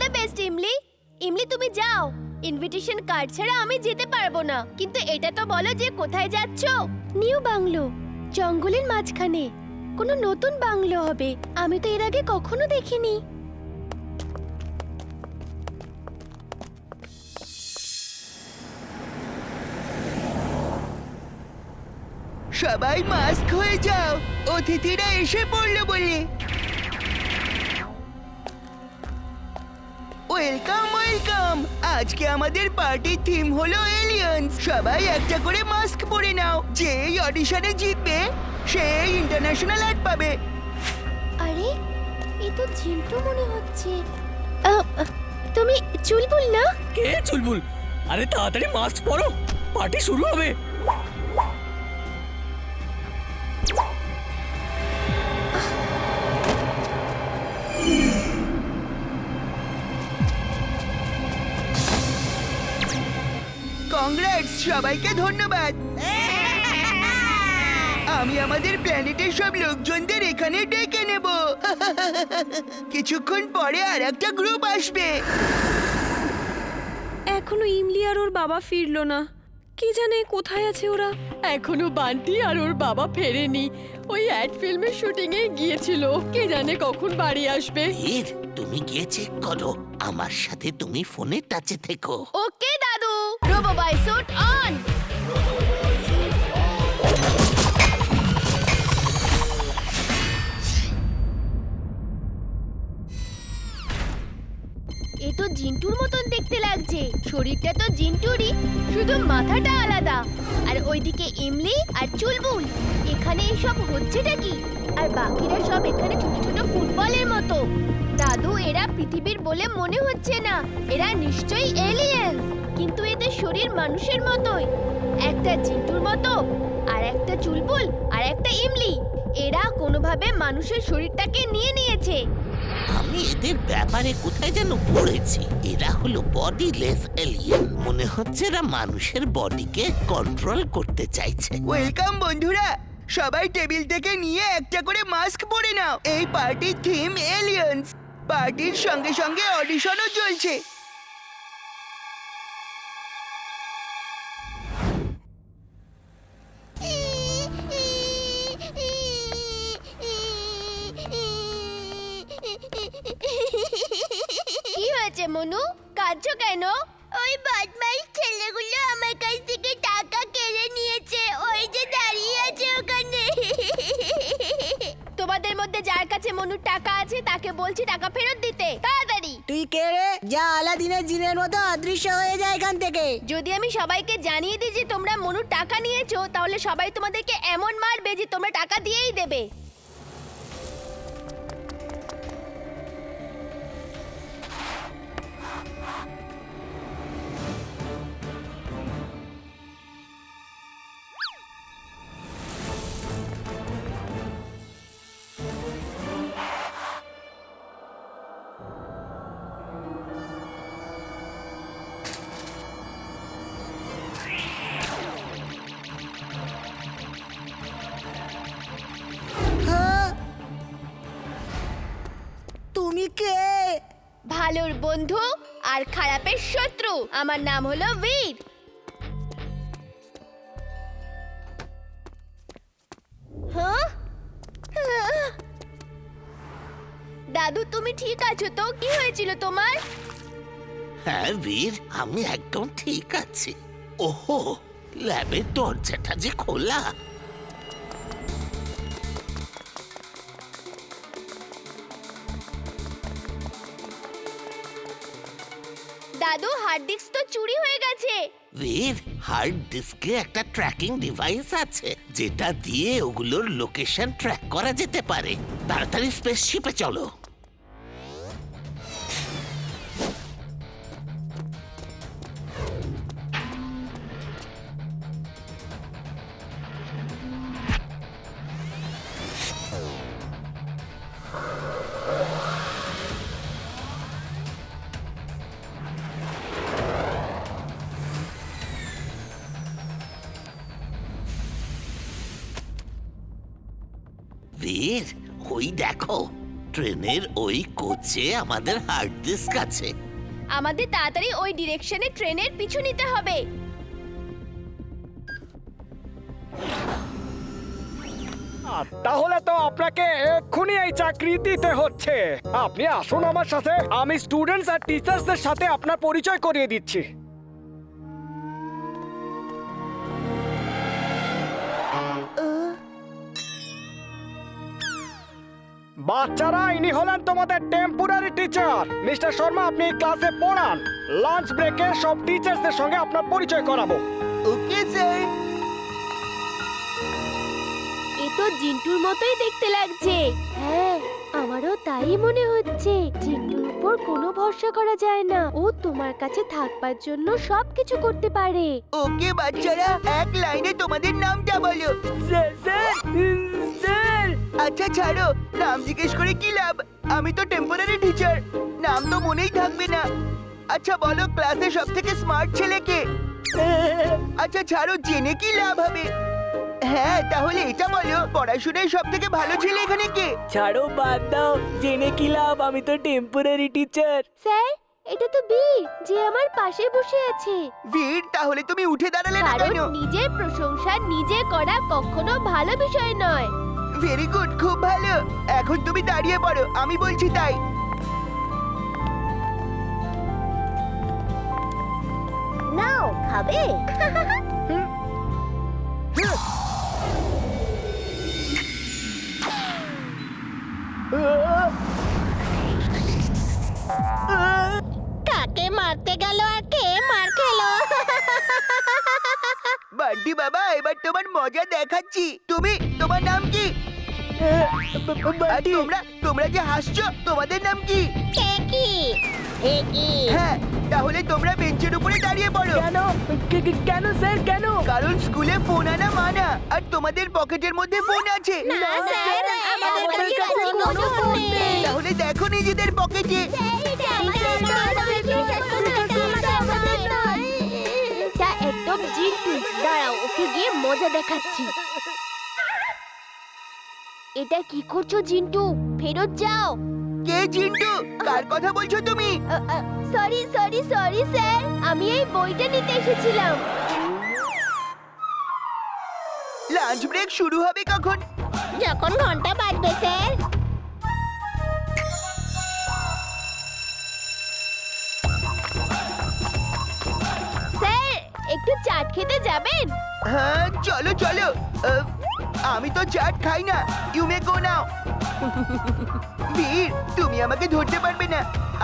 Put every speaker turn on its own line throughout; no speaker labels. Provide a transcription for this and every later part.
The best ইমলি। ইমলি তুমি যাও, invitation card ছাড়া আমি যেতে পারবো না। কিন্তু এটা তো বলো যে কোথায় যাচ্ছো? নিউ বাংলো, জঙ্গলের মাঝখানে কোনো নতুন বাংলো হবে। আমি তো এর আগে কখনো দেখিনি।
সবাই মাস্ক হয়ে যাও, অতিথিরা এসে পড়লো বলে। Welcome welcome. আজকে আমাদের পার্টির থিম হলো এলিয়েন্স। সবাই একটা করে মাস্ক পরে নাও। যে অডিশনে জিতবে সেই ইন্টারন্যাশনাল অ্যাড পাবে।
আরে এ তো ঝিন্টু মনে হচ্ছে। তুমি চুলবুল না?
কে চুলবুল? আরে তাড়াতাড়ি মাস্ক পরো, পার্টি শুরু হবে।
কংগ্রেটস, সবাইকে ধন্যবাদ। আমি আমাদের প্ল্যানেটের সব লোকজনদের এখানে ডেকে নেব। কিছুক্ষণ পরে আর একটা গ্রুপ আসবে।
এখনো ইমলি আর ওর বাবা ফিরলো না। কি জানে কোথায় আছে ওরা।
এখনো বান্টি আর ওর বাবা ফেরেনি। ওই অ্যাড ফিল্মের শুটিং এ গিয়েছিল, কে জানে কখন বাড়ি আসবে।
বীর, তুমি গিয়ে চেক করো। আমার সাথে তুমি ফোনে টাচে থেকো।
ওকে দাদু, রোবো বাই স্যুট অন। এ তো জিন্টুর মতন দেখতে লাগছে। শরীরটা তো জিন্টুরই, শুধু মাথাটা আলাদা। আর ওইদিকে ইমলি আর চুলবুল। এখানে এসব হচ্ছেটা কি? আর বাকিরা সব এখানে ছোট ছোট ফুটবলের মতো। দাদু, এরা পৃথিবীর বলে মনে হচ্ছে না। এরা নিশ্চয়ই এলিয়েন্স, কিন্তু এদের শরীর মানুষের মতোই। একটা জিন্টুর মতো, আর একটা চুলবুল, আর একটা ইমলি। এরা কোনোভাবে মানুষের শরীরটাকে নিয়ে নিয়েছে।
আমি এদের ব্যাপারে কোথায় যেন পড়েছি। এরা হলো বডিলেস এলিয়েন। মনে হচ্ছে এরা মানুষের বডিকে কন্ট্রোল করতে চাইছে।
ওয়েলকাম বন্ধুরা, সবাই টেবিল থেকে নিয়ে একটা করে মাস্ক পরে নাও। এই পার্টির থিম এলিয়েন্স। পার্টির সঙ্গে সঙ্গে অডিশনও চলছে।
কি হয়েছে মনু, কাঁদছো কেন? ওই বদমাইশ ছেলেগুলো আমার কাছ থেকে টাকা কেড়ে নিয়েছে। ওই যে দাঁড়িয়ে আছে ওখানে। তোমাদের মধ্যে যার কাছে মনুর টাকা আছে তাকে বলছি টাকা ফেরত দিতে, তাড়াতাড়ি।
তুই কে রে? যা আলাদিনের জিনের মতো অদৃশ্য হয়ে যায় এখান থেকে।
যদি আমি সবাইকে জানিয়ে দিই যে তোমরা মনুর টাকা নিয়েছো, তাহলে সবাই তোমাদেরকে এমন মারবে যে তোমরা টাকা দিয়েই দেবে।
হ্যাঁ? তুমি কে?
ভালোর বন্ধু আর খারাপের শত্রু। আমার নাম হলো বীর। হ্যাঁ? দাদু, তুমি ঠিক আছো তো? কি হয়েছিল তোমার?
হ্যাঁ বীর, আমি একদম ঠিক আছি। ওহো, ল্যাবের দরজাটা যে খোলা।
দাদু, হার্ড ডিস্ক তো চুরি হয়ে গেছে।
বীর, হার্ড ডিস্কে একটা ট্র্যাকিং ডিভাইস আছে যেটা দিয়ে ওগুলোর লোকেশন ট্র্যাক করা যেতে পারে। তাড়াতাড়ি স্পেসশিপে চলো। বীর, ওই দেখো ট্রেনের ওই কোচে আমাদের হার্ড ডিস্ক আছে।
আমাদের তাড়াতাড়ি ওই ডিরেকশনে ট্রেনের পিছু নিতে হবে।
তাহলে তো আপনাকে এক্ষুনি এই চাকরি দিতে হচ্ছে। আপনি আসুন আমার সাথে, আমি স্টুডেন্টস আর টিচার্সদের সাথে আপনার পরিচয় করিয়ে দিচ্ছি। বাচ্চারা, ইনি হলেন তোমাদের টেম্পোরারি টিচার মিস্টার শর্মা। আপনি এই ক্লাসে পড়ান। লাঞ্চ ব্রেকে সব টিচার্সদের সঙ্গে আপনার পরিচয় করাবো।
Okay sir.
এ তো জিন্টুর মতোই দেখতে লাগছে। হ্যাঁ, আমারও তাই মনে হচ্ছে। জিন্টুর উপর কোনো ভরসা করা যায় না। ও তোমার কাছে থাকবার জন্য সবকিছু করতে পারে।
ওকে বাচ্চারা, এক লাইনে তোমাদের নামটা বলো। Sir sir sir. আচ্ছা ছাড়ো, নাম জিজ্ঞেস করে কি লাভ? আমি তো টেম্পোরারি টিচার, নাম তো মনেই থাকবে না। আচ্ছা বলো, ক্লাসে সব থেকে স্মার্ট ছেলে কে? আচ্ছা ছাড়ো, জেনে কি লাভ হবে? হ্যাঁ, তাহলে এটা বলো, পড়াশোনায় সব থেকে ভালো ছেলে এখানে কে?
ছাড়ো, বাদ দাও, জেনে কি লাভ? আমি তো টেম্পোরারি টিচার।
স্যার, এটা তো বীর, যে আমার পাশে বসে আছে।
বীর, তাহলে তুমি উঠে দাঁড়ালে না
কারণ
কেন?
নিজের প্রশংসা নিজে করা কখনো ভালো বিষয় নয়।
ভেরি গুড, খুব ভালো। এখন তুমি দাঁড়িয়ে পড়ো, আমি বলছি তাই।
নাও, খাবে?
কাকে মারতে গেল আর কে মার খেলো?
বান্টি বাবা, এবার তোমার মজা দেখাচ্ছি। তোমার নাম কি? আর তোমরা যে হাসছো, তোমাদের নাম কি?
কে কি? এ কি?
হ্যাঁ, তাহলে তোমরা বেঞ্চের উপরে দাঁড়িয়ে পড়ো।
কেন? কেন স্যার, কেন?
কারণ স্কুলে ফোন আনা মানা, আর তোমাদের পকেটের মধ্যে ফোন আছে।
না স্যার, আমাদের কাছে কোনো ফোন নেই।
তাহলে দেখো নিজেদের পকেটে।
এটা একদম জিন্টু। দাঁড়াও, ওকে গিয়ে মজা দেখাচ্ছি। এটা কি করছো জিন্টু? ফেরত যাও।
কে জিন্টু? কার কথা বলছো তুমি?
সরি স্যার, আমি এই বইটা নিতে এসেছিলাম।
লাঞ্চ ব্রেক শুরু হবে কখন?
যখন ঘন্টা বাজবে স্যার।
স্যার, একটু চাট খেতে যাবেন?
হ্যাঁ, চলো চলো। আমি তো চাট খাই না। ইউ মে গো নাও। বীর, তুমি আমাকে ধরতে পারবে না।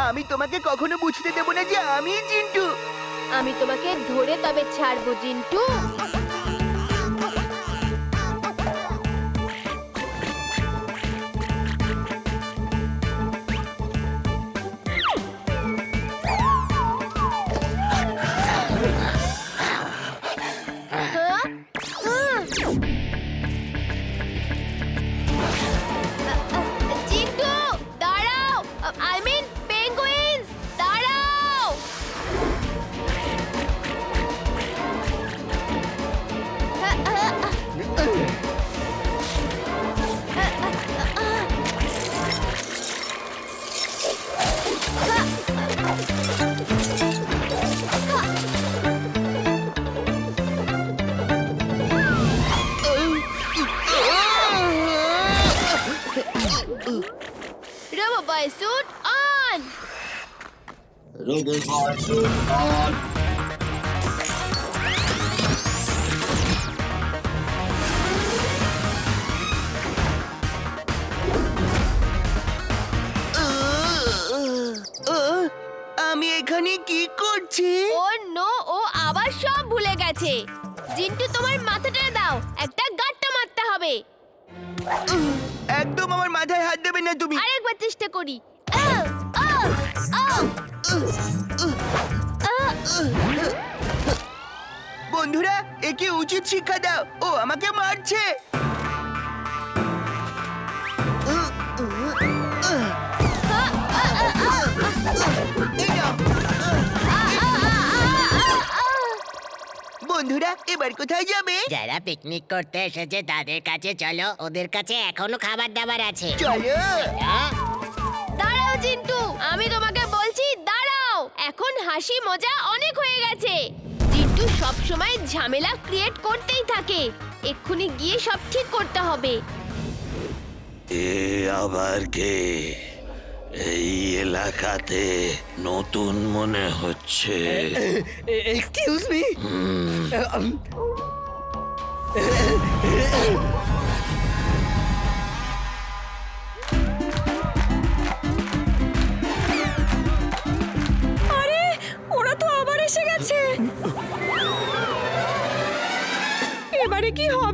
আমি তোমাকে কখনো বুঝতে দেব না যে আমি জিন্টু।
আমি তোমাকে ধরে তবে ছাড়বো জিন্টু। জিন্টু, দাঁড়াও। আই মিন পেঙ্গুইনস, দাঁড়াও। Rubber boy suit on.
আমি এখানে কি করছি?
ও নো, ও আবার সব ভুলে গেছে। জিন্টু, তোমার মাথাটা দাও, একটা গাট্টা মারতে হবে।
একদম আমার মাথায় হাত দেবে না তুমি।
আরেকবার চেষ্টা করি। আহ, আহ, আহ।
বন্ধুরা, একে উচিত শিক্ষা দাও, ও আমাকে মারছে। এই নাও। বন্ধুরা, এবার কোথায় যাবে?
যারা পিকনিক করতে এসেছে তাদের কাছে চলো, ওদের কাছে এখনো খাবার দাবার আছে।
চলো।
হ্যাঁ?
দাঁড়াও জিন্টু, আমি তোমাকে বলছি দাঁড়াও। এখন হাসি মজা অনেক হয়ে গেছে। জিন্টু সব সময় ঝামেলা ক্রিয়েট করতেই থাকে। এক্ষুনি গিয়ে সব ঠিক করতে হবে।
এ আবার কে? এই এলাকাতে নতুন মনে হচ্ছে।
এক্সকিউজ মি,
আরে ওরা তো আবার এসে গেছে। এবারে কি হবে?